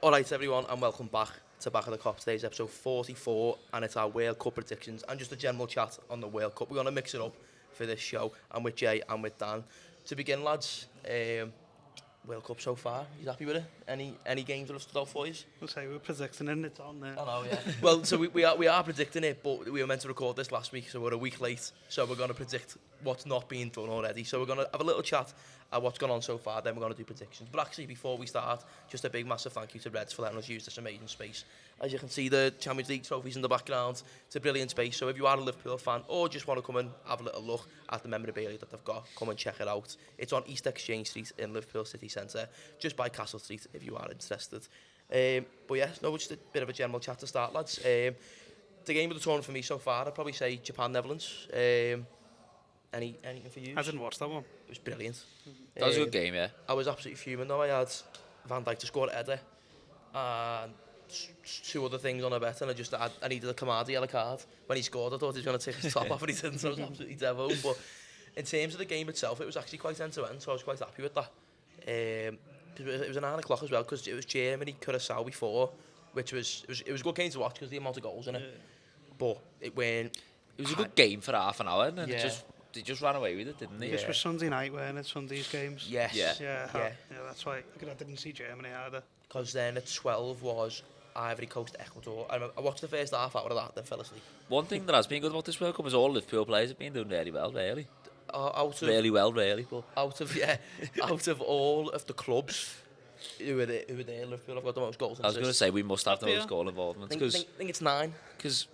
Alright everyone, and welcome back to Back of the Cop. Today's episode 44, and it's our World Cup predictions and just a general chat on the World Cup. We're going to mix it up for this show. I'm with Jay and with Dan. To begin, lads, World Cup so far, you happy with it? Any games that have stood out for you? We'll say we're predicting it and it's on there. I know, yeah. Well, so we are predicting it, but we were meant to record this last week, so we're a week late. So we're going to predict what's not being done already. So we're going to have a little chat at what's gone on so far, then we're going to do predictions. But actually, before we start, just a big massive thank you to Reds for letting us use this amazing space. As you can see, the Champions League trophies in the background. It's a brilliant space. So if you are a Liverpool fan or just want to come and have a little look at the memorabilia that they've got, come and check it out. It's on East Exchange Street in Liverpool City Centre, just by Castle Street if you are interested. But yeah, no, just a bit of a general chat to start, lads. The game of the tournament for me so far, I'd probably say Japan-Netherlands. Anything for you? I didn't watch that one. It was brilliant. That was a good game, yeah. I was absolutely fuming though. I had Van Dijk to score a header and two other things on a bet, and I needed a Kamadi yellow card. When he scored, I thought he was going to take his top off, and he didn't, so I was absolutely devil. But in terms of the game itself, it was actually quite end-to-end, so I was quite happy with that. It was at 9 o'clock as well, because it was Germany, Curaçao before, which was a good game to watch because the amount of goals in it. But it was a good game for half an hour, and yeah. they just ran away with it, didn't they? This was Sunday night, weren't it? Sunday's games. Yes. Yeah, that's why I didn't see Germany either. Because then at 12 was Ivory Coast, Ecuador. I watched the first half hour of that, then fell asleep. One thing that has been good about this World Cup is all Liverpool players have been doing really well, really. But out of all of the clubs who were there, Liverpool have got the most goals. I was going to say we must have the most goal involvement. I think it's 9. Because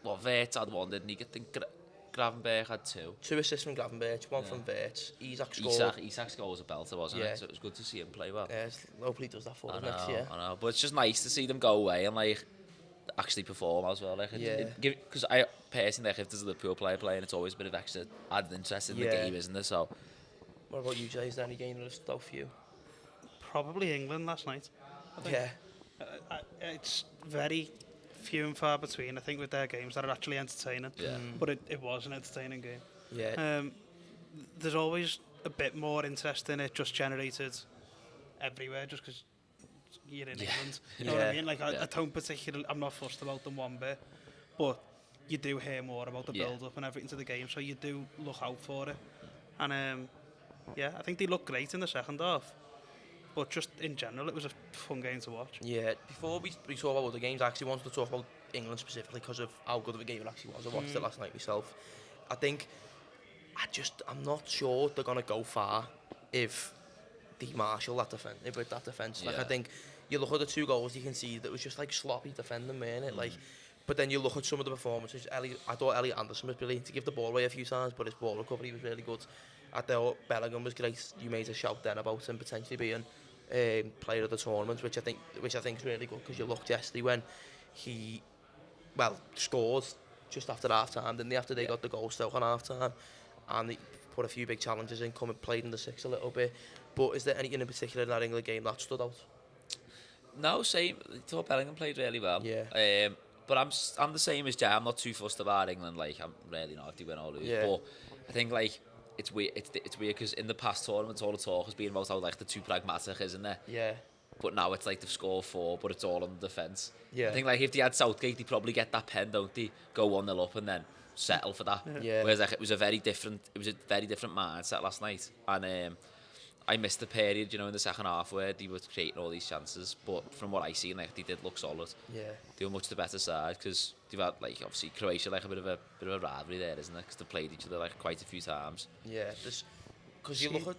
Wirtz had one, didn't he? I think Gravenberch had 2. 2 assists from Gravenberch, 1 from Wirtz. Isaac scored. Isaa's goal was a belter, wasn't it? So it was good to see him play well. Yeah, hopefully he does that for us next year. I know, but it's just nice to see them go away and actually perform as well. Because I personally, if there's a Liverpool player playing, it's always a bit of extra added interest in the game, isn't there? So, what about you, Jay? Is there any game that stood out for you? Probably England last night. Yeah. It's very few and far between, I think, with their games that are actually entertaining. Yeah. But it was an entertaining game. Yeah. There's always a bit more interest in it just generated everywhere, just because you're in England. You know what I mean? I don't particularly, I'm not fussed about them one bit, but you do hear more about the build-up and everything to the game, so you do look out for it. And I think they looked great in the second half. But just in general, it was a fun game to watch. Yeah, before we talk about other games, I actually wanted to talk about England specifically because of how good of a game it actually was. I watched it last night myself. I'm not sure they're going to go far if they marshal that defence, with that defence. I think you look at the 2 goals, you can see that it was just sloppy defending, man. But then you look at some of the performances. I thought Elliot Anderson was brilliant to give the ball away a few times, but his ball recovery was really good. I thought Bellingham was great. You made a shout then about him potentially being player of the tournament, which I think is really good, because you looked yesterday when he scored just after half time, didn't they, after they got the goal still on half time, and he put a few big challenges in, played in the 6 a little bit. But is there anything in particular in that England game that stood out? No, same. I thought Bellingham played really well. Yeah. But I'm the same as Jay. I'm not too fussed about England. I'm really not if they win or lose. Yeah. But I think it's weird. It's weird because in the past tournaments, all the talk has been about how they're too pragmatic, isn't it? Yeah. But now it's they've scored 4, but it's all on the defence. Yeah. I think if they had Southgate, they probably get that pen, don't they? Go 1-0 up and then settle for that. Yeah. Whereas it was a very different mindset last night, and I missed the period, in the second half where they were creating all these chances. But from what I seen, they did look solid. Yeah. They were much the better side because they've had obviously Croatia a bit of a rivalry there, isn't it? Because they've played each other quite a few times. Yeah. Because you look at.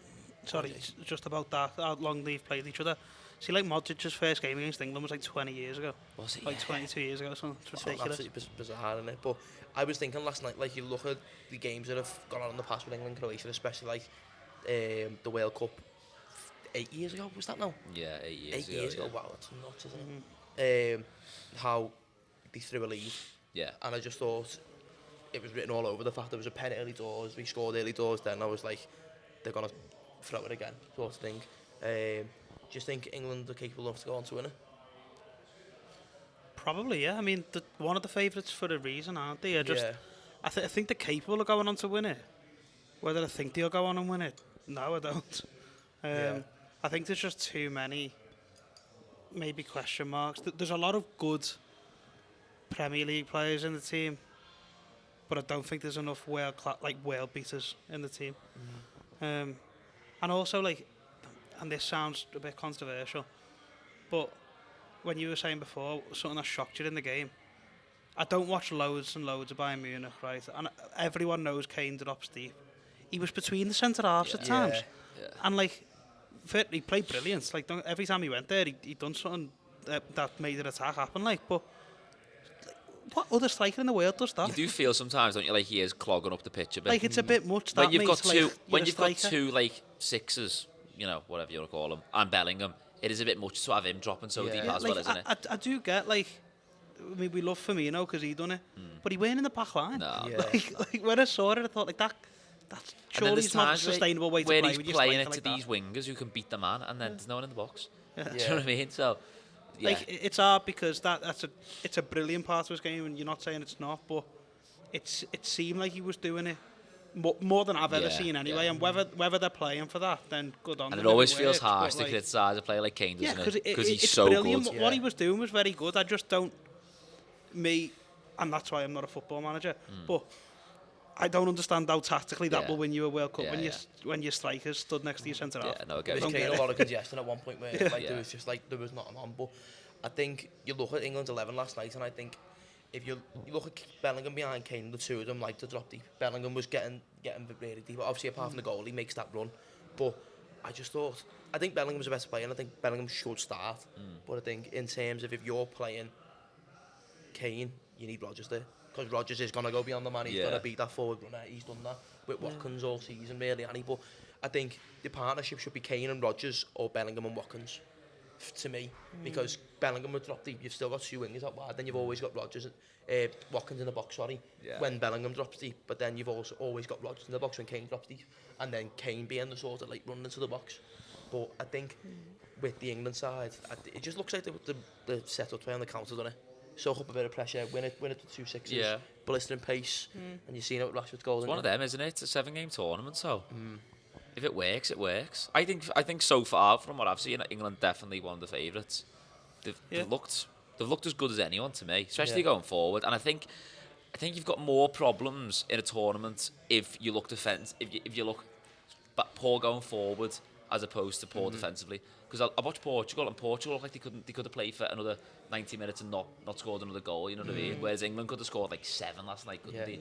Sorry, just about that. How long they've played each other. See, Modric's first game against England was 20 years ago. Was it? 22 years ago, so it's ridiculous. Absolutely bizarre, isn't it? But I was thinking last night, you look at the games that have gone on in the past with England and Croatia, especially the World Cup 8 years ago, was that now? Yeah, 8 years 8 ago. years ago, wow, that's nuts, isn't it? How they threw a lead. Yeah. And I just thought it was written all over the fact there was a pen early doors, we scored early doors, then I was they're going to throw it again, sort of thing. Do you think England are capable enough to go on to win it? Probably, yeah. I mean, one of the favourites for a reason, aren't they? I think they're capable of going on to win it. Whether I think they'll go on and win it, no, I don't. I think there's just too many maybe question marks. There's a lot of good Premier League players in the team, but I don't think there's enough world beaters in the team. And also, like, and this sounds a bit controversial, but when you were saying before, something that shocked you in the game, I don't watch loads and loads of Bayern Munich, right? And everyone knows Kane drops deep. He was between the centre halves at times, and like, he played brilliant. Like, every time he went there, he done something that made an attack happen. Like, but what other striker in the world does that? You do feel sometimes, don't you, like he is clogging up the pitch a bit. Like, it's a bit much. That When you've got two like sixes, you know, whatever you want to call them, and Bellingham, it is a bit much to have him dropping so deep as well, isn't it? I do get, like, I mean, we love Firmino because he done it, but he weren't in the back line. No. Like when I saw it, I thought, like, that's surely not a sustainable way to play. Where he's when playing it to these wingers who can beat the man, and then there's no one in the box. Yeah. Do you know what I mean? So, yeah. Like, it's hard because it's a brilliant part of his game, and you're not saying it's not, but it seemed like he was doing it more than I've ever seen anyway. And whether they're playing for that, then good on them. And it always feels works, harsh to like, criticise a player like Kane, doesn't it? Because he's it's so brilliant. good. What he was doing was very good. I just don't, and that's why I'm not a football manager, but I don't understand how tactically that will win you a World Cup when your strikers stood next to your centre half. Yeah, no, I get There was it. a lot of congestion at one point where there was just like there was nothing on. But I think you look at England's 11 last night, and I think if you look at Bellingham behind Kane, the two of them like to drop deep. Bellingham was getting really deep. Obviously, apart from the goal, he makes that run. But I think Bellingham's a better player, and I think Bellingham should start. But I think in terms of if you're playing Kane, you need Rodgers there. Because Rodgers is going to go beyond the man. He's going to beat that forward runner. He's done that with Watkins all season, really, hasn't he? But I think the partnership should be Kane and Rodgers or Bellingham and Watkins, to me. Because Bellingham would drop deep. You've still got two wingers out wide. Then you've always got Watkins in the box, when Bellingham drops deep. But then you've also always got Rodgers in the box when Kane drops deep. And then Kane being the sort of like running into the box. But I think with the England side, it just looks like the set-up play on the counter, doesn't it? Soak up a bit of pressure, win it with 2 6s, blistering pace, and you've seen it with Rashford's goals. It's one of them, isn't it? It's a 7-game tournament, so if it works, it works. I think so far, from what I've seen, England definitely one of the favourites. They've looked as good as anyone to me, especially going forward. And I think you've got more problems in a tournament if you look if you look poor going forward as opposed to poor defensively. Because I watched Portugal, and Portugal looked like they could have played for another 90 minutes and not scored another goal, you know what I mean? Whereas England could have scored like 7 last night, couldn't they?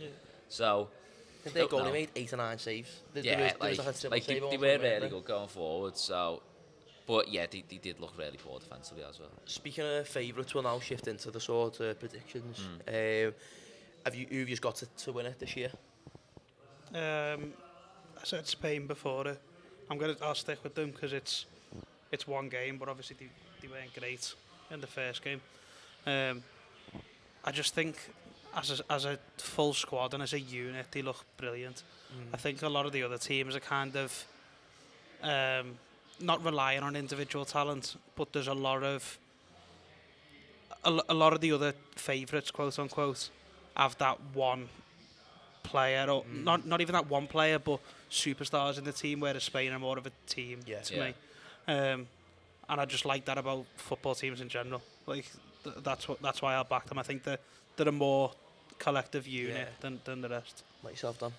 So, I think their goalie made 8 or 9 saves. They were really good going forward, so... But yeah, they did look really poor defensively as well. Speaking of favourites, we'll now shift into the sort of predictions. Who've you got to win it this year? I said Spain before it. I'll stick with them because it's one game, but obviously they weren't great in the first game. I just think as a full squad and as a unit, they look brilliant. I think a lot of the other teams are kind of not relying on individual talent, but there's a lot of the other favourites, quote unquote, have that one player, or not even that one player, but superstars in the team, whereas Spain are more of a team to me. And I just like that about football teams in general. Like that's why I back them. I think they're a more collective unit than the rest. Like yourself, Dan?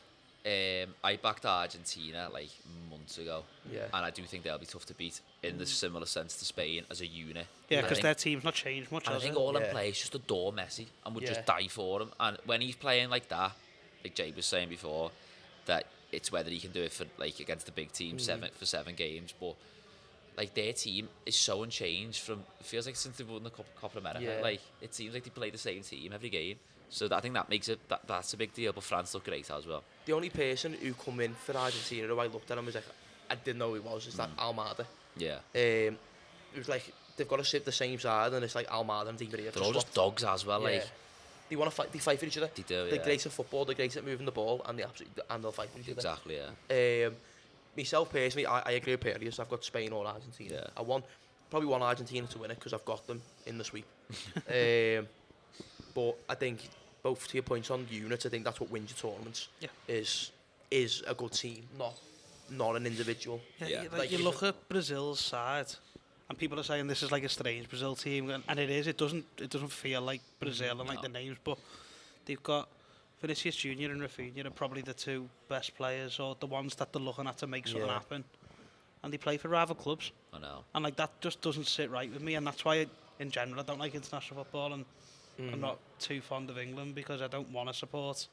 I backed Argentina like months ago, and I do think they'll be tough to beat in the similar sense to Spain as a unit. Yeah, because their team's not changed much. And I think all them players just adore Messi and would just die for him. And when he's playing like that, like Jay was saying before, that it's whether he can do it for like against the big team for 7 games, but like their team is so unchanged from, it feels like since they've won the Copa America. Like it seems like they play the same team every game. So I think that makes it that's a big deal. But France look great as well. The only person who come in for Argentina who I looked at him was like, I didn't know who he was. It's that Almada. Yeah. It was like they've got to sit the same side, and it's like Almada and Di Maria. They're all just dogs as well. Like they want to fight. They fight for each other. They do. They're great at football. They're great at moving the ball, and they'll fight for each other. Exactly. Yeah. Myself personally, I agree with Perrius. I've got Spain or Argentina. Yeah. I probably want Argentina to win it because I've got them in the sweep. But I think both to your points on units, I think that's what wins your tournaments. Yeah. Is a good team, not an individual. Yeah. Like you look at Brazil's side, and people are saying this is like a strange Brazil team, and it is. It doesn't feel like Brazil and like the names, but they've got Vinicius Junior and Rafinha are probably the two best players, or the ones that they're looking at to make something happen, and they play for rival clubs. I know. And like that just doesn't sit right with me, and that's why in general I don't like international football, and I'm not too fond of England because I don't want to support.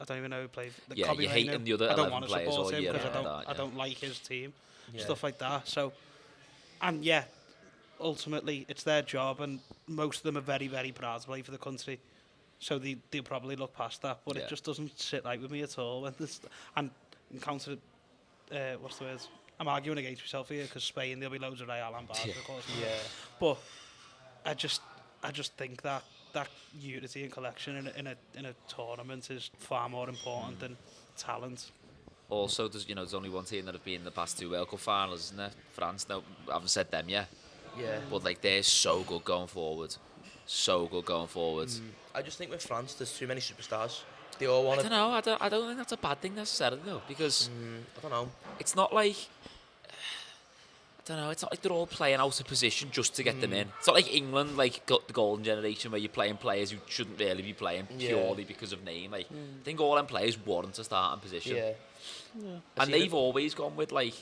I don't even know who played. Yeah, you hate the other 11 players all year. Because I don't like his team, stuff like that. So, and yeah, ultimately it's their job, and most of them are very, very proud to play for the country. So they'll probably look past that, but it just doesn't sit right with me at all. And counter, what's the word? I'm arguing against myself here because Spain, there'll be loads of Real and Barca, of course. Yeah. But I just think that unity and collection in a tournament is far more important than talent. Also, there's only one team that have been in the past 2 World Cup finals, isn't there? France. No, I haven't said them yet. Yeah. But like they're so good going forward. I just think with France, there's too many superstars. They all want I don't know. I don't think that's a bad thing necessarily though, because I don't know. it's not like. I don't know, it's not like they're all playing out of position just to get them in. It's not like England, like got the golden generation where you're playing players who shouldn't really be playing purely because of name. Like, I think all them players want to start in position. Yeah. And they've always gone with like,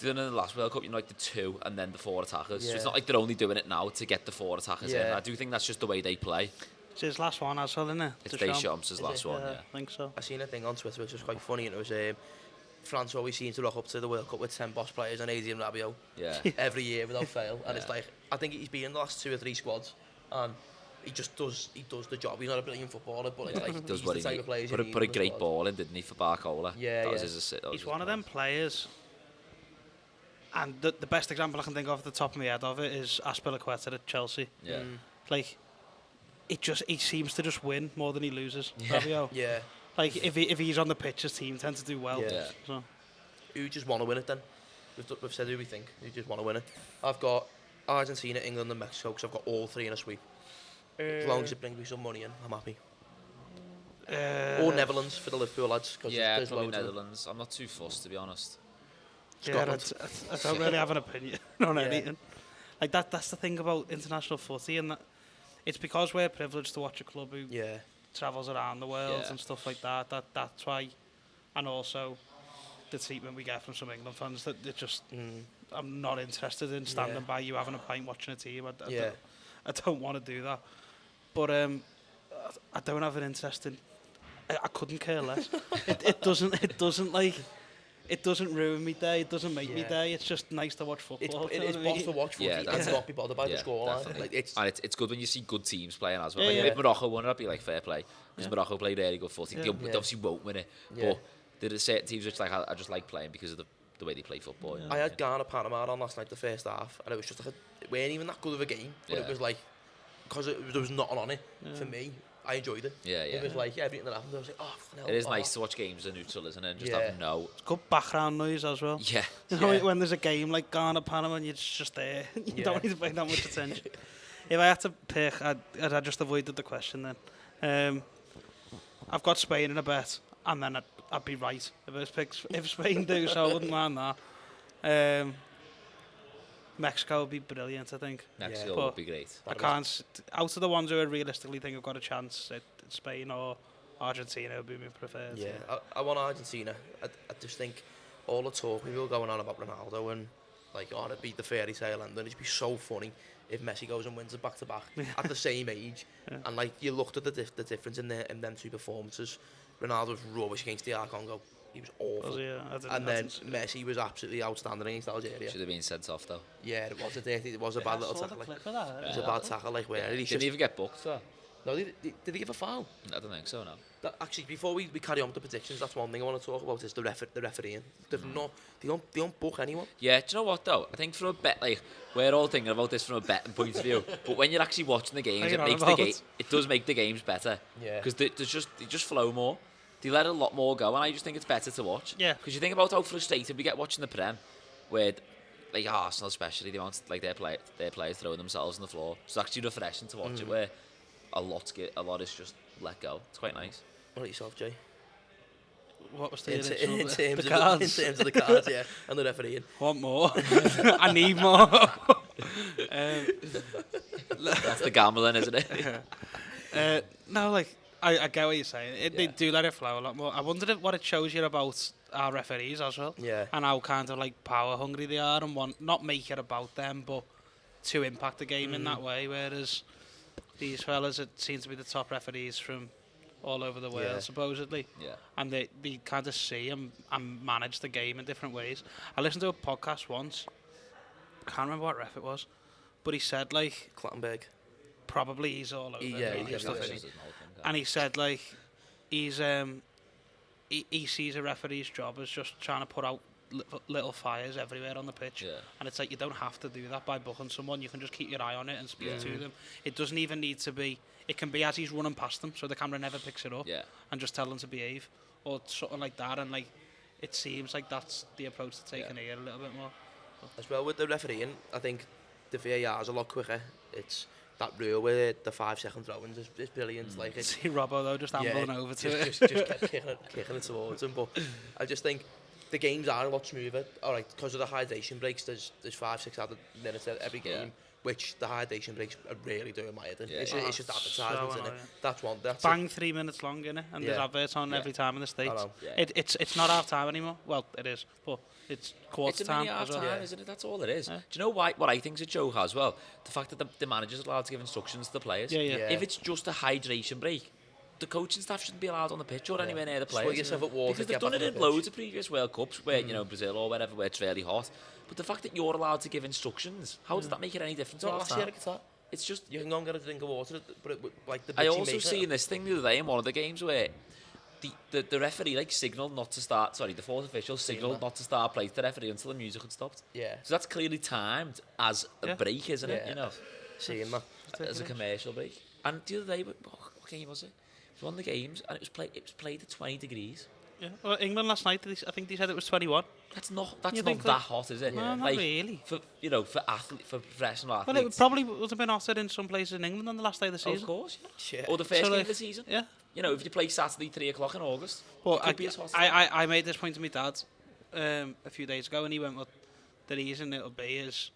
in the last World Cup, the 2 and then the 4 attackers. So it's not like they're only doing it now to get the 4 attackers in. I do think that's just the way they play. It's his last one as well, isn't it? It's Deschamps' last one, I think so. I seen a thing on Twitter which was quite funny, and it was France always seems to rock up to the World Cup with 10 boss players and Adrian Rabiot every year without fail, and it's like, I think he's been in the last 2 or 3 squads, and he does the job. He's not a brilliant footballer, but it's like, he does what he needs. Put a great ball in, didn't he, for Barcola? He's one of them players, and the best example I can think of at the top of my head of it is Azpilicueta at Chelsea. Like, he seems to just win more than he loses. Rabiot. Yeah. Like, if he's on the pitch, his team tend to do well. Yeah. So. Who just want to win it then? We've said who we think. Who just want to win it? I've got Argentina, England and Mexico, because I've got all 3 in a sweep. As long as it brings me some money in, I'm happy. Or Netherlands for the Liverpool lads. There's probably loads Netherlands. I'm not too fussed, to be honest. Scotland. I don't really have an opinion on anything. Like, that's the thing about international footy, and that it's because we're privileged to watch a club who travels around the world and stuff like that. That's why, and also the treatment we get from some England fans, that it just I'm not interested in standing by you having a pint watching a team. I don't want to do that. But I don't have an interest in. I couldn't care less. It doesn't ruin me day. It doesn't make me day. It's just nice to watch football. It is boss to watch footy and not be bothered by the scoreline. Like, it's good when you see good teams playing as well. Yeah, If Morocco won, it'd be like fair play, because Morocco played really good footy. They obviously won't win it, but there are certain teams which like I just like playing because of the way they play football. I had Ghana Panama on last night, the first half, and it was just like it weren't even that good of a game, but it was like, because there was nothing on it for me. I enjoyed it. It was like everything that happened. I was like, oh, it is nice to watch games as neutral, isn't it? Just have It's good background noise as well. Yeah. You know, when there's a game like Ghana Panama, and you're just there. You don't need to pay that much attention. If I had to pick, I'd just avoided the question then. I've got Spain in a bet, and then I'd be right. If Spain do, so I wouldn't mind that. Mexico would be brilliant, I think. Mexico would be great. I can't. Out of the ones who I realistically think have got a chance, Spain or Argentina would be my preferred. Yeah, I want Argentina. I just think all the talk we were going on about Ronaldo and like, to beat the fairy tale end, and it'd be so funny if Messi goes and wins it back to back at the same age. And like, you looked at the difference in them 2 performances. Ronaldo was rubbish against the Congo. He was awful. And then Messi was absolutely outstanding against Algeria. Should have been sent off though. Yeah, it was a bad little tackle. It was a bad tackle, like where he didn't even get booked though. No, did he give a foul? I don't think so, no. Actually, before we carry on with the predictions, that's one thing I want to talk about is the refereeing. They don't book anyone. Yeah, do you know what though? I think from a bet, like, we're all thinking about this from a betting point of view, but when you're actually watching the games, it does make the games better. Yeah. Because they just flow more. They let a lot more go, and I just think it's better to watch. Yeah. Because you think about how frustrated we get watching the Prem, where, like Arsenal especially, they want like their players throwing themselves on the floor. It's actually refreshing to watch it, where a lot is just let go. It's quite nice. What about yourself, Jay? what was the In original? terms The of cards. in terms of the cards, yeah, and the refereeing. Want more? I need more. That's the gambling, isn't it? No, like I get what you're saying. They do let it flow a lot more. I wonder what it shows you about our referees as well, Yeah. and how kind of like power hungry they are, and want not make it about them, but to impact the game in that way. Whereas these fellas, it seems to be the top referees from all over the world, supposedly. Yeah. And they kind of see and manage the game in different ways. I listened to a podcast once. I can't remember what ref it was, but he said like Clattenburg. probably he's all over. Yeah, the he's stuff, everywhere. isn't he? And he said like he's he sees a referee's job as just trying to put out little fires everywhere on the pitch. Yeah. And it's like you don't have to do that by booking someone. You can just keep your eye on it and speak to them. It doesn't even need to be. It can be as he's running past them, so the camera never picks it up, and just tell them to behave or something like that. And like it seems like that's the approach to taking here a little bit more. As well with the refereeing, I think the VAR is a lot quicker. It's that rule where the 5-second throw-ins is brilliant. Like it's See Robbo though just ambling over to it. just kept kicking it towards him. But I just think the games are a lot smoother. All right, because of the hydration breaks. There's 5-6 added minutes every game, which the hydration breaks are really doing my head in. It's just advertisements, isn't it? That's one. That's Bang 3 minutes long, innit? And there's adverts on every time in the States. It's not half time anymore. Well, it is, but it's quarter time. It's a mini half as well. time, isn't it? That's all it is. Do you know why? What I think is a joke as well? The fact that the manager's allowed to give instructions to the players. Yeah. If it's just a hydration break, the coaching staff shouldn't be allowed on the pitch or anywhere near the players. Swig yourself at water, because get they've done back it on in the pitch. loads of previous World Cups where, you know, Brazil or wherever, where it's really hot. But the fact that you're allowed to give instructions, how does that make it any different? Not to last year, like that. It's just you can go and get a drink of water, but like the. I also seen this thing the other day in one of the games where the referee like signalled not to start. Sorry, the fourth official signalled not to start play to the referee until the music had stopped. Yeah. So that's clearly timed as a break, isn't it? You know, seeing that as a commercial break. And the other day, what game was it? It was one of the games, and it was played at 20 degrees. Yeah. Well, England last night, I think they said it was 21. That's not that think hot, is it? No, not really. For for professional athletes. Well, it probably would have been hotter in some places in England on the last day of the season. Of course, yeah. Or the first So, game like, of the season. Yeah. You know, if you play Saturday 3 o'clock in August, Well, it could be as hot as I made this point to my dad a few days ago, and he went, well, the reason it'll be is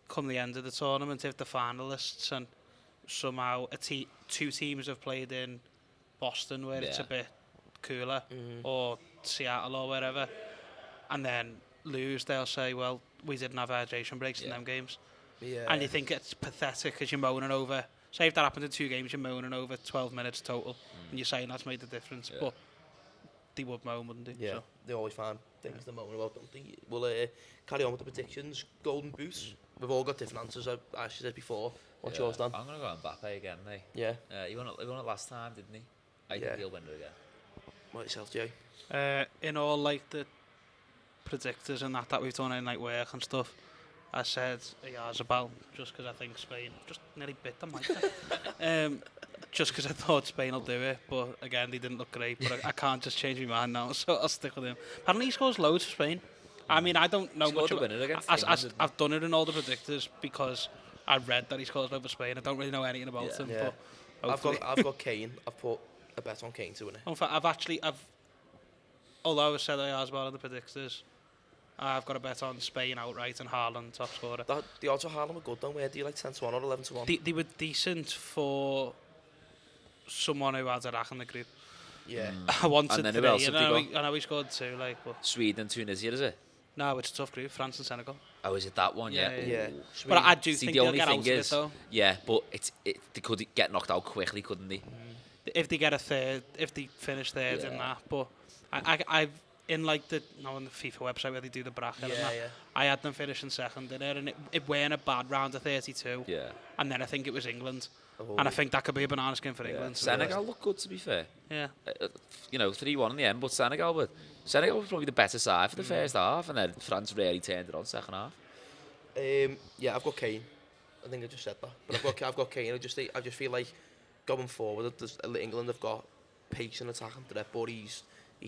come the end of the tournament, if the finalists and somehow two teams have played in Boston where it's a bit cooler, or Seattle or wherever, and then lose, they'll say, well, we didn't have hydration breaks in them games. Yeah. And you think it's pathetic because you're moaning over, say if that happened in 2 games, you're moaning over 12 minutes total, and you're saying that's made the difference, but they would moan, wouldn't they? Yeah, So. they always find things to moan about, don't they? We'll carry on with the predictions. Golden Boot. We've all got different answers, as I said before. What's yours, Dan? I'm going to go on Mbappe again, mate. Yeah. He won it last time, didn't he? I think he'll win it again. What yourself, Joe? In all like the predictors and that we've done in like work and stuff, I said Yazabal just because I think Spain just nearly bit them like that. Just because I thought Spain will do it, but again they didn't look great. But I can't just change my mind now, so I'll stick with him. Apparently he scores loads for Spain. I mean I don't know much about it. I've done it in all the predictors because I read that he scores loads for Spain. I don't really know anything about him. Yeah. But I've got Kane. I've put a bet on Kane to win it. In fact, although I said I as well in the predictors, I've got a bet on Spain outright and Haaland top scorer. The odds of Haaland were good, though. Where do you like 10-1 or 11-1? They were decent for someone who had a rack in the group. Yeah. I wanted And then 3, who else and have they I know he scored 2. But Sweden and Tunisia, is it? no, it's a tough group. France and Senegal. Oh, is it that one? Yeah. Yeah. But I do See, think the they'll only get out thing of it is, though. yeah, but they could get knocked out quickly, couldn't they? If they get a third, if they finish third in that. But I've in like in the FIFA website where they do the bracket and that, I had them finishing second in it, and it weren't a bad round of 32. Yeah. And then I think it was England. And I think that could be a banana skin for England. Senegal looked good, to be fair. Yeah. 3-1 in the end, but Senegal was probably the better side for the first half, and then France really turned it on second half. Yeah, I've got Kane. I think I just said that, but I've got Kane. I just feel like going forward, England have got pace and attacking threat, but he's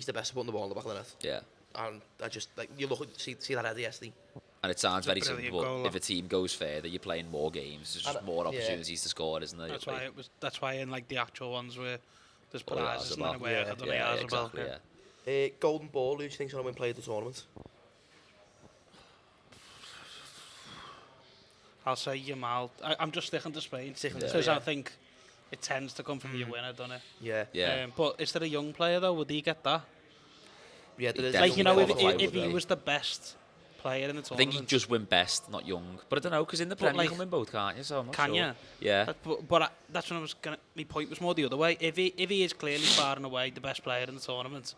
the best at putting the ball in the back of the net. Yeah. And I just you look see that header yesterday. And it sounds very brilliant simple. goal, If a team goes further, you're playing more games. There's just more opportunities to score, isn't there? That's why in like the actual ones where there's prizes and then Yazabal. where Yeah, exactly. Yeah. Golden Ball, who do you think's going to win player of the tournament? I'll say Yamal. I'm just sticking to Spain. Sticking to Because Spain, I think it tends to come from your winner, doesn't it? Yeah. Yeah. But is there a young player, though? Would he get that? Yeah, there is. Like, Like, you know, qualify, if he would he? was the best player in the I think tournament... he'd just win best, not young. But I don't know, because in the But, Premier like, you can win both, can't you? So I'm not Can sure. you? Yeah. But that's when I was gonna. My point was more the other way. If he is clearly far and away the best player in the tournament,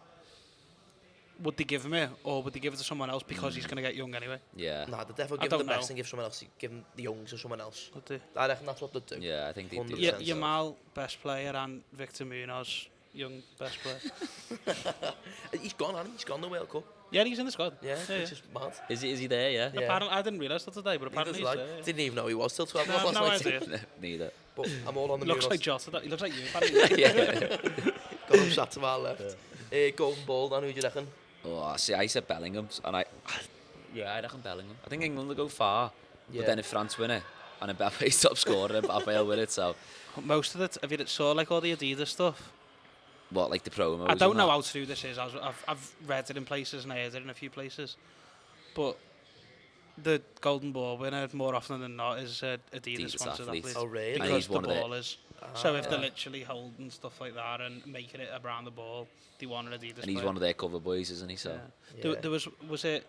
would they give him it, or would they give it to someone else because he's gonna get young anyway? Yeah. Nah, they'd definitely I give him the don't best know. and give someone else, give him the youngs to someone else. Would they? I reckon that's what they'd do. Yeah, I think they do. 100%. that. Yamal best player and Victor Munoz young best player. He's gone, hasn't he? He's gone the World Cup. Yeah, he's in the squad. Yeah, which is mad. Is he there? Yeah. Yeah. Apparently, I didn't realise that today, but apparently he's Like, there. didn't even know he was till 12 No, o'clock no last night. idea. Neither. But I'm all on the He looks Munoz. like Jota. He looks like you. Apparently. Yeah. Got him sat to our left. Golden Ball, Dan, who do you reckon? Oh, see, I said Bellingham, and I reckon Bellingham. I think England will go far, Yeah. but then if France win it, and Mbappe's top scorer, Mbappe will win it. So, Most of it, have you saw like all the Adidas stuff? what, like the promos? I don't and know that? how true this is. I've read it in places and I heard it in a few places, but the Golden Ball winner more often than not is Adidas Adidas sponsored athlete. athlete. Oh, really? And Because he's the one of the- ball is. So if they're yeah. literally holding stuff like that and making it around the ball, they want an Adidas And he's player. one of their cover boys, isn't he? So, Yeah. Yeah. There was it.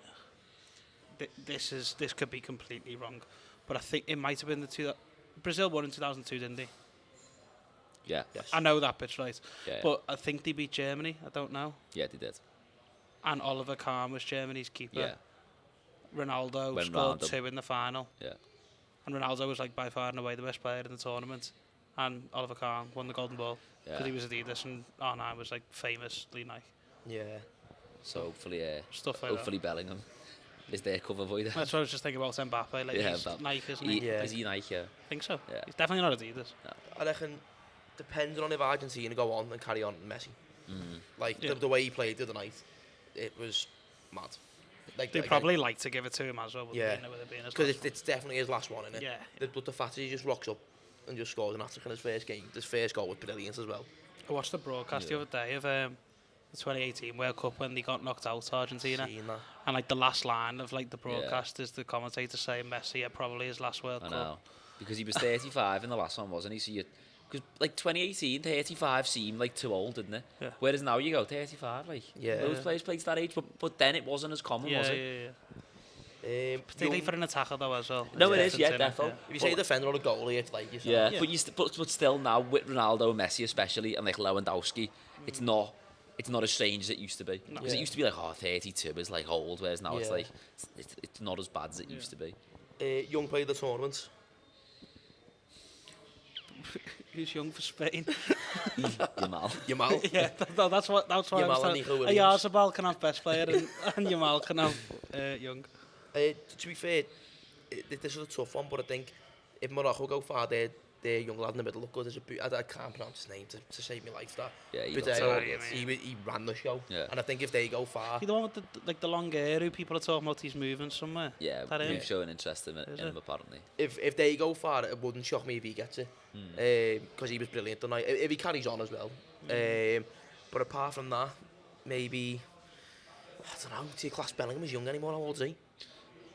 This could be completely wrong, but I think it might have been Brazil won in 2002, didn't they? yeah, Yes. I know that bit's right, yeah, but I think they beat Germany. I don't know. yeah, they did. And Oliver Kahn was Germany's keeper. Yeah, Ronaldo When scored Ronaldo- 2 in the final. yeah. And Ronaldo was like by far and away the best player in the tournament. And Oliver Kahn won the Golden Ball because Yeah. he was Adidas and R9 was like famously Nike. Yeah. So hopefully, Stuff like hopefully Bellingham is their cover boy. Then. That's what I was just thinking about Mbappe. Like Yeah, he's Mbappe. Nike, isn't he? Yeah. Is he Nike? Yeah. I think so. Yeah. He's definitely not Adidas. I reckon, depending on if Argentina go on and carry on Messi. Like, Yeah. the way he played the other night, it was mad. Like, They'd probably like to give it to him as well. Yeah. With it being his Because last it's definitely his last one, innit? Yeah. But the fact that he just rocks up and just scores an hat-trick in his first game. His first goal was brilliant as well. I watched the broadcast the other day of the 2018 World Cup when they got knocked out, Argentina. Seen that. And like the last line of like the broadcast is the commentator saying Messi at probably his last World I Cup. know. Because he was 35 in the last one, wasn't he? So you, because like 2018, 35 seemed like too old, didn't it? Yeah. Whereas now you go 35, like Yeah. those players played to that age, but then it wasn't as common, was it? Yeah. Particularly Young- for an attacker though as well. No, it It's is, yeah, different, defo. if you say defender or a goalie, it's like yourself. Yeah, Yeah. but but still now with Ronaldo and Messi especially, and like Lewandowski, it's not as strange as it used to be. Because Yeah. it used to be like, 32 is like old, whereas now it's Yeah. like it's not as bad as it used to be. Young player of the tournament. Who's young for Spain? Yamal. Yamal. Yeah, that's what I was Yamal and telling. Nico Williams. Yarzabal can have best player and Yamal can have young. To be fair, this is a tough one, but I think if Morocco go far, their young lad in the middle look good. I can't pronounce his name to save my life. That. Yeah, he But looks alright, he ran the show, Yeah. and I think if they go far, You the one with the long hair who people are talking about he's moving somewhere? Yeah, That him? we've shown interest in Is him it? apparently. if they go far, it wouldn't shock me if he gets it, because he was brilliant tonight. If he carries on as well, but apart from that, maybe I don't know. Do you class Bellingham as young anymore? How old is he?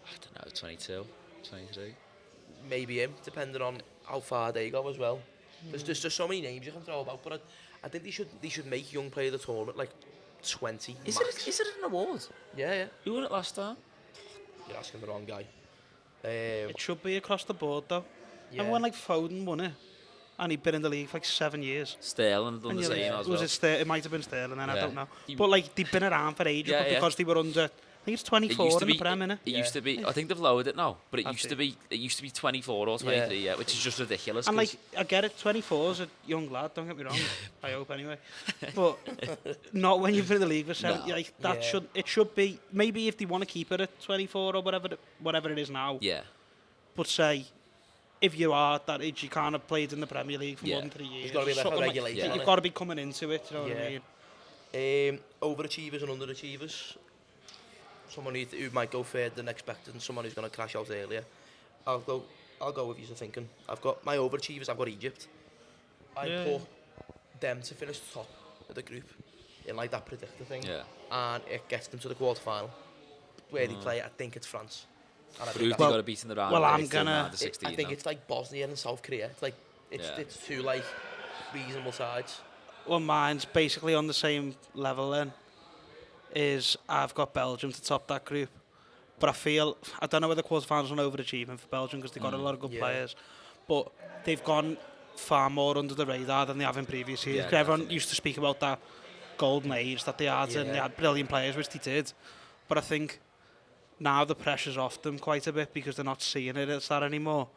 I don't know, 22, 23. Maybe him, depending on how far they go as well. There's just so many names you can throw about, but I think they should make young player of the tournament like 20 max. Is it an award? Yeah. Who won it last time? You're asking the wrong guy. It should be across the board though. Yeah. And when like Foden won it, and he'd been in the league for like 7 years. Sterling had done And the you're same like, as well. it might have been Sterling then, I Yeah. don't know. He- But like they've been around for ages, Yeah, but yeah. because they were under, I think it's 24 in the Prem, innit? It used to be. I think they've lowered it now, but it Have used they? to be. It used to be 24 or 23, yeah, which is just ridiculous. And 'cause- like, I get it, 24 is a young lad, don't get me wrong. I hope anyway. But not when you've been in the league for 7. No. Like, that Yeah. should be, maybe if they want to keep it at 24 or whatever it is now. yeah, But say, if you are at that age, you can't have played in the Premier League for Yeah. more than 3 years. There's gotta be like a something regulation Yeah. on You've it. got to be coming into it, you know what I Yeah. mean? Overachievers and underachievers. Someone who might go further than expected, and someone who's going to crash out earlier. I'll go with you thinking. I've got my overachievers. I've got Egypt. I Yeah. put them to finish top of the group. in like that predictor thing, Yeah. and it gets them to the quarter-final, where they play, I think it's France. And I But think who's that's- got to beat in the round? well, of I'm 16, gonna- round of 16 I think now? it's like Bosnia and South Korea. It's like, it's two like reasonable sides. Well, mine's basically on the same level then. Is I've got Belgium to top that group. But I don't know whether quarterfinals are an overachievement for Belgium because they've got a lot of good players. But they've gone far more under the radar than they have in previous years. Yeah, 'Cause everyone definitely. used to speak about that golden age that they had, and they Yeah. had brilliant players, which they did. But I think now the pressure's off them quite a bit because they're not seeing it as that anymore.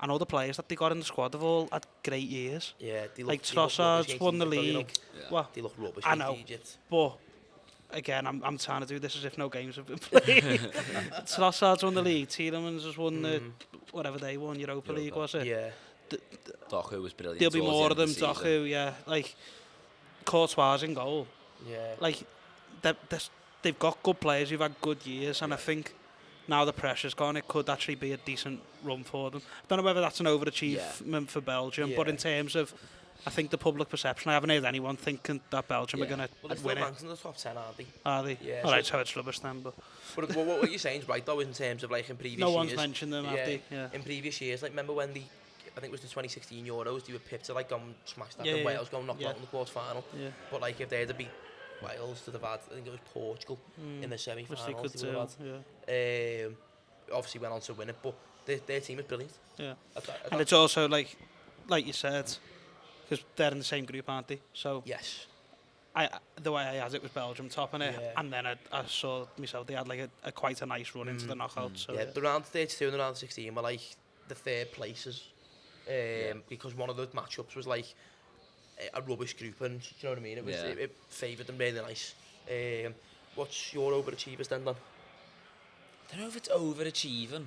And all the players that they got in the squad have all had great years. Yeah, they look, Like they look rubbish Trossard's against won the Egypt, though, you know. league. Yeah. Well, They look rubbish I against know. Egypt. but again, I'm trying to do this as if no games have been played. Trossard's won the league. Tielemans has won the whatever they won, Europa League, was it? Yeah. Doku was brilliant. There'll be towards the more end of them. the season. Doku, yeah. Like Courtois in goal. Yeah. Like they've got good players who've had good years, and I think now the pressure's gone. It could actually be a decent run for them. I don't know whether that's an overachievement for Belgium, but in terms of, I think the public perception, I haven't heard anyone thinking that Belgium are going Well, to they're still win it. ranked in the top 10, aren't they? Are they? Yeah, All right, so it's rubbish then, but But what you're saying is right, though, in terms of, like, in previous no years. one's mentioned them, have they? Yeah. In previous years, like, remember when I think it was the 2016 Euros, they were pipped to, like, smash that, Yeah, and yeah, Wales going knocked yeah. out in the quarter-final. Yeah. But, like, if they had to beat Wales, they'd have had, I think it was Portugal in the Which semi-finals. they could they would do, have yeah. had. Obviously went on to win it, but their team is brilliant. Yeah. I And it's also like you said, because they're in the same group, aren't they? So yes. the way I had it was Belgium topping it, Yeah. and then I saw myself they had like a quite a nice run into the knockout. So Yeah, the round 32 and the round 16 were like the third places, because one of the matchups was like a rubbish group, and do you know what I mean? It was it favoured them really nice. What's your overachievers then, Dan? I don't know if it's overachieving,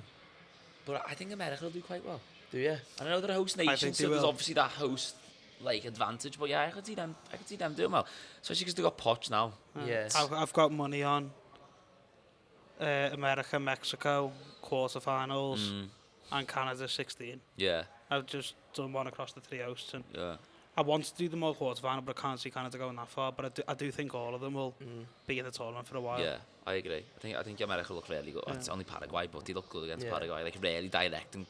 but I think America will do quite well. Do you? I know they're a host think nation, they so there's will. obviously that host like advantage. But yeah, I could see them doing well, especially because they got Poch now. Yeah. I've got money on America, Mexico quarterfinals, and Canada 16. Yeah, I've just done one across the three hosts, and yeah. I want to do them all quarterfinal, but I can't see Canada going that far. But I do think all of them will be in the tournament for a while. Yeah, I agree. I think America look really good. It's only Paraguay, but they look good against Yeah. Paraguay. Like really direct and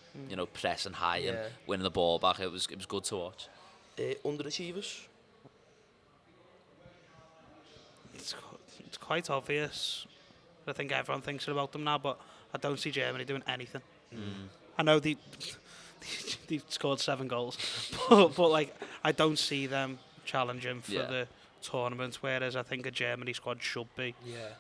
pressing high and Yeah. winning the ball back. It was good to watch. Underachievers? It's quite obvious. I think everyone thinks about them now, but I don't see Germany doing anything. I know they've scored 7 goals, but like I don't see them challenging for the tournament. Whereas I think a Germany squad should be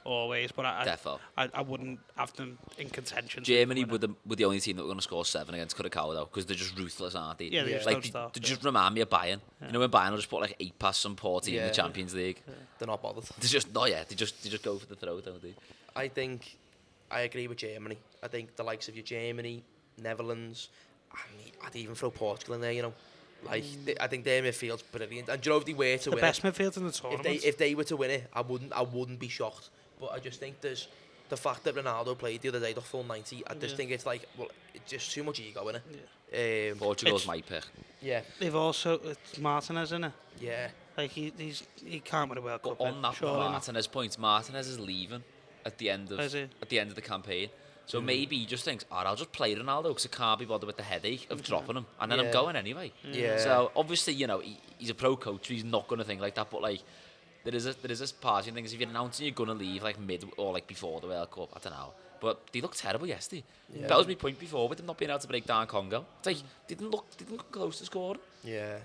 always. But Defo. I wouldn't have them in contention. Germany were the only team that were going to score 7 against Curacao though, because they're just ruthless, aren't they? Yeah, they just like, don't stop. They just remind me of Bayern. You know when Bayern will just put like 8 past some poor team in Yeah. the Champions League. They're not bothered. They just they just go for the throw, don't they? I think I agree with Germany. I think the likes of your Germany, Netherlands, I'd even throw Portugal in there, you know. Like, I think their midfield's brilliant. And do you know if they were to The win best it, midfield in the tournament. if they were to win it, I wouldn't be shocked. But I just think there's the fact that Ronaldo played the other day, the full 90. I just think it's like, well, it's just too much ego in it. Portugal's my pick. Yeah, They've also it's Martinez in it. yeah. Like he can't win a World But Cup. on that surely not. Martinez point, Martinez is leaving at the end of Is he? the campaign. So maybe he just thinks, I'll just play Ronaldo because I can't be bothered with the headache of dropping him, and then I'm Yeah. going anyway. Yeah. So obviously, he's a pro coach, so he's not going to think like that. But like, there is this party thing. If you're announcing you're going to leave like mid or like before the World Cup, I don't know. But they looked terrible yesterday. Yeah. That was my point before with them not being able to break down Congo. It's like they didn't look close to scoring, Yeah.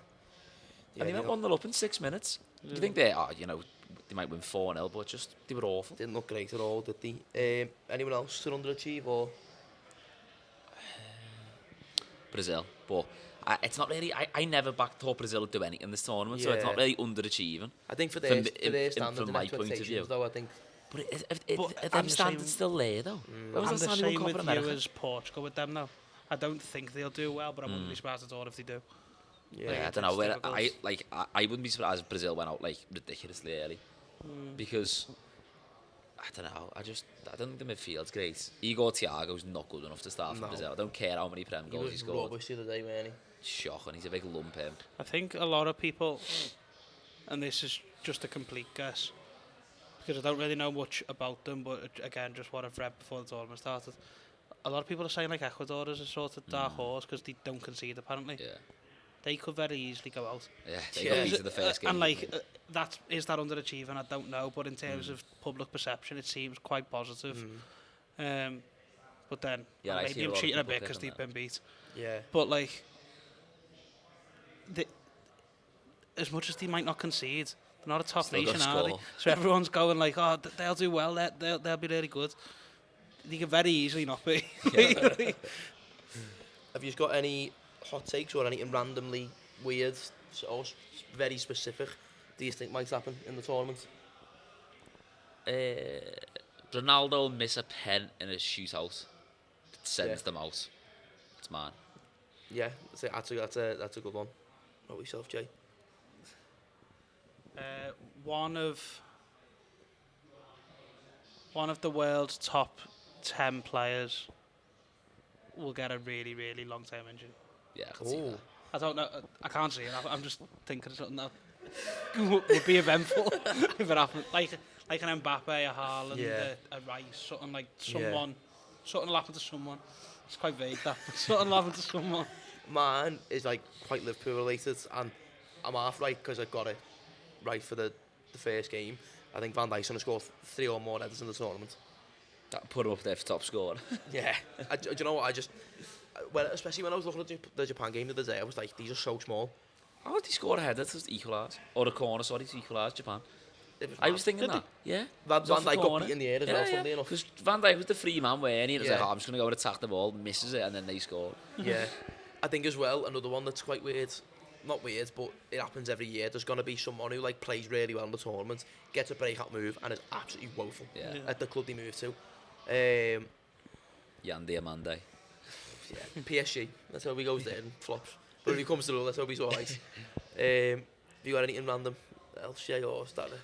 and they went 1-0 up in 6 minutes. You think they might win 4-0, but just they were awful. Didn't look great at all, did they? Anyone else to underachieve or? Brazil, but it's not really. I never thought Brazil would do anything in this tournament, so it's Yeah. not really underachieving. I think for From their standards from and my point of expectations, view. though, I think. But But are I'm them the standards same- still there though? When was I'm the the last time they same won Copa with America? you as Portugal with them now. I don't think they'll do well, but I wouldn't be surprised at all if they do. Yeah, I don't know. It's Where difficult. I wouldn't be surprised if Brazil went out like ridiculously early, because I don't know. I don't think the midfield's great. Igor Thiago's not good enough to start for No. Brazil. I don't care how many Prem He goals he was scored. rubbish the other day, weren't he? Shocking. He's a big lump him. I think a lot of people, and this is just a complete guess, because I don't really know much about them, but again, just what I've read before the tournament started. A lot of people are saying like Ecuador is a sort of dark horse because they don't concede apparently. Yeah. They could very easily go out. Yeah, they got beat to the first game. And like, is that underachieving? I don't know, but in terms of public perception, it seems quite positive. But then maybe I'm cheating a bit because they've been beat. Yeah. But like, as much as they might not concede, they're not a top Still nation, gonna are they? score. So everyone's going like, oh, they'll do well. They'll be really good. They can very easily not be. Have you got any hot takes or anything randomly weird or very specific do you think might happen in the tournament? Ronaldo miss a pen in a shootout. It sends them out. It's mine. Yeah, that's a good one. What about yourself, Jay? One of the world's top 10 players will get a really, really long-term injury. Yeah, I can see that. I don't know. I can't see it. I'm just thinking of something that would be eventful if it happened. Like an Mbappe, a Haaland, a Rice, something like someone. Something will happen to someone. It's quite vague that, but something will happen to someone. Mine is like quite Liverpool related, and I'm half right because I got it right for the first game. I think Van Dijk's going to score 3 or more headers in the tournament. That put him up there for top scorer. Yeah. Do you know what? Especially when I was looking at the Japan game the other day, I was like, these are so small. How did he score a header to equalise? Or a corner, sorry, to equalise Japan? I was thinking that. Yeah. Van Dijk got beat in the air as well, funnily enough. Because Van Dijk was the free man, weren't he? And it was like, I'm just going to go and attack the ball, misses it, and then they score. Yeah. I think as well, another one that's quite weird, not weird, but it happens every year. There's going to be someone who like plays really well in the tournament, gets a breakout move, and is absolutely woeful at the club they move to. Yan Diamande. Yeah, PSG. That's how he goes there and flops. But if he comes through, let's hope he's alright. Have you got anything random else, Jay, or is that it?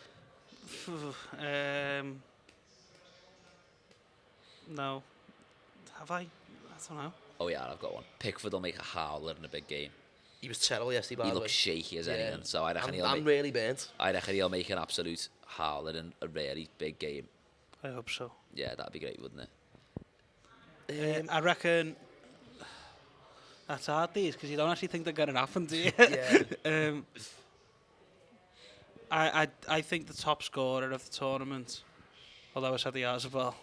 No. Have I? I don't know. Oh yeah, I've got one. Pickford will make a howler in a big game. He was terrible yesterday, by the way. He looks shaky as anything, so I reckon I'm really burnt. I reckon he'll make an absolute howler in a really big game. I hope so. Yeah, that'd be great, wouldn't it? I reckon that's hard, these, because you don't actually think they're going to happen, do you? Yeah. I think the top scorer of the tournament, although I said the ours as well,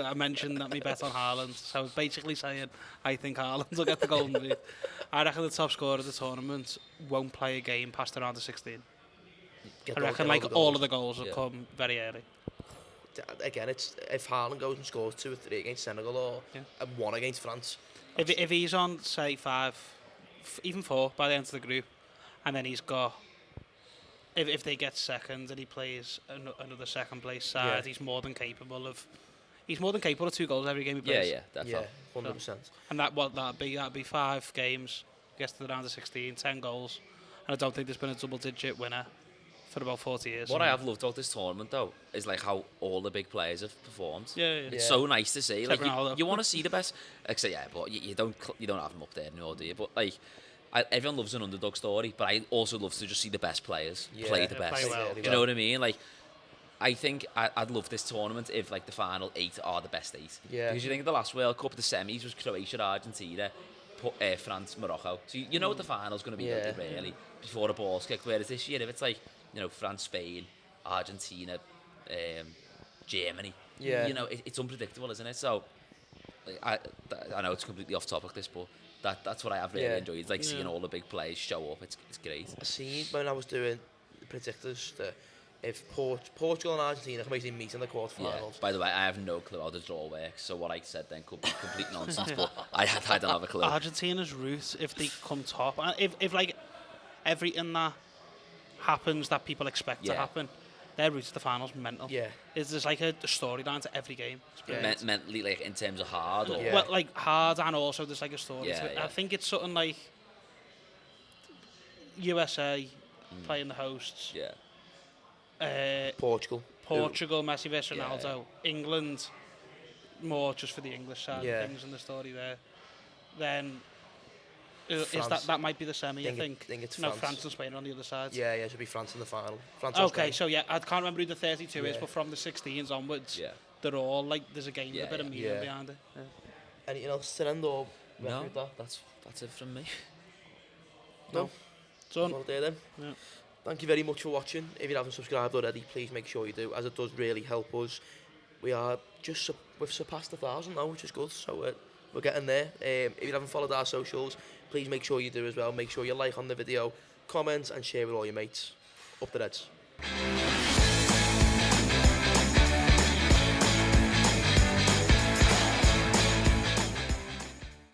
I mentioned that me bet on Haaland, so I was basically saying I think Haaland will get the golden boot. I reckon the top scorer of the tournament won't play a game past the round of 16. I reckon all of the goals will come very early. Again, it's if Haaland goes and scores 2 or 3 against Senegal or 1 against France. If he's on, say, 5, even 4 by the end of the group, and then he's got, if they get second and he plays another second place side, he's more than capable of 2 goals every game he plays. Yeah, definitely. Yeah, 100%. And that'd be 5 games, gets to the round of 16, 10 goals, and I don't think there's been a double-digit winner for about 40 years. What I have loved about this tournament, though, is like how all the big players have performed. Yeah. It's so nice to see. Like you want to see the best. Like, but you don't have them up there anymore, do you? But like, everyone loves an underdog story, but I also love to just see the best players play the best. Play well. You know what I mean? Like, I think I'd love this tournament if like the final 8 are the best 8. Yeah. Because you think of the last World Cup, the semis was Croatia, Argentina, France, Morocco. So you know what the final's going to be really before the ball's kicked. Whereas this year, if it's like, you know, France, Spain, Argentina, Germany. Yeah. You know, it's unpredictable, isn't it? So, I know it's completely off topic, this, but that's what I have really enjoyed. It's like seeing all the big players show up. It's great. I seen when I was doing the predictors that if Portugal and Argentina can basically meet in the quarterfinals. Yeah. By the way, I have no clue how the draw works, so what I said then could be complete nonsense, but I don't have a clue. Argentina's route, if they come top, if like everything that happens that people expect to happen, their route to the finals mental. Yeah. There's like a storyline to every game. Mentally, like in terms of hard, or well, like hard, and also there's like a story to it. Yeah. I think it's something like USA playing the hosts. Yeah. Portugal, Messi versus Ronaldo. England, more just for the English side of things and the story there. Then Is that might be the semi, I think. I think it's no, France. France and Spain are on the other side. Yeah, it should be France in the final. France or Okay, Spain. so yeah, I can't remember who the 32 is, Yeah. but from the 16s onwards, Yeah. they're all like, there's a game with a bit of meaning Yeah. behind it. Yeah. Anything else to end or No, with that? that's it from me. No. Done. Well, there then. Yeah. Thank you very much for watching. If you haven't subscribed already, please make sure you do, as it does really help us. We've surpassed 1,000 now, which is good. So we're getting there. If you haven't followed our socials, please make sure you do as well. Make sure you like on the video, comment and share with all your mates. Up the Reds.